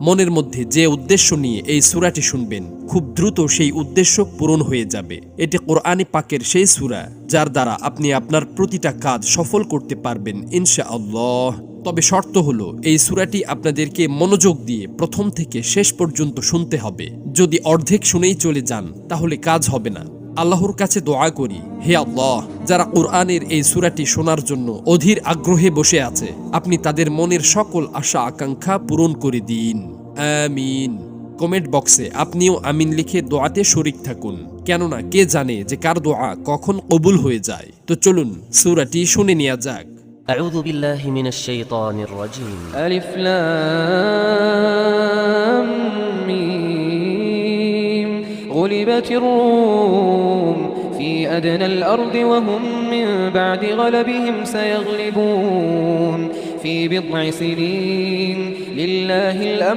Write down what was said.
মনের মধ্যে যে উদ্দেশ্য নিয়ে এই সূরাটি শুনবেন, খুব দ্রুত সেই উদ্দেশ্য পূরণ হয়ে যাবে। এটি কোরআনে পাকের সেই সূরা যার দ্বারা আপনি আপনার প্রতিটা কাজ সফল করতে পারবেন ইনশাআল্লাহ। তবে শর্ত হলো এই সূরাটি আপনাদেরকে মনোযোগ দিয়ে প্রথম থেকে শেষ পর্যন্ত শুনতে হবে। যদি অর্ধেক শুনেই চলে যান তাহলে কাজ হবে না। আল্লাহর কাছে দোয়া করি, হে আল্লাহ, যারা কোরআনের এই সূরাটি শোনার জন্য অধীর আগ্রহে বসে আছে, আপনি তাদের মনের সকল আশা আকাঙ্ক্ষা পূরণ করে দিন, আমিন। কমেন্ট বক্সে আপনিও আমিন লিখে দোয়াতে শরীক থাকুন, কেননা কে জানে যে কার দোয়া কখন কবুল হয়ে যায়। তো চলুন সূরাটি শুনে নেওয়া যাক। أعوذ بالله من الشيطان الرجيم. ألف لام ميم. غلبت الروم في أدنى الأرض وهم من بعد غلبهم سيغلبون في بضع سنين لله الأمر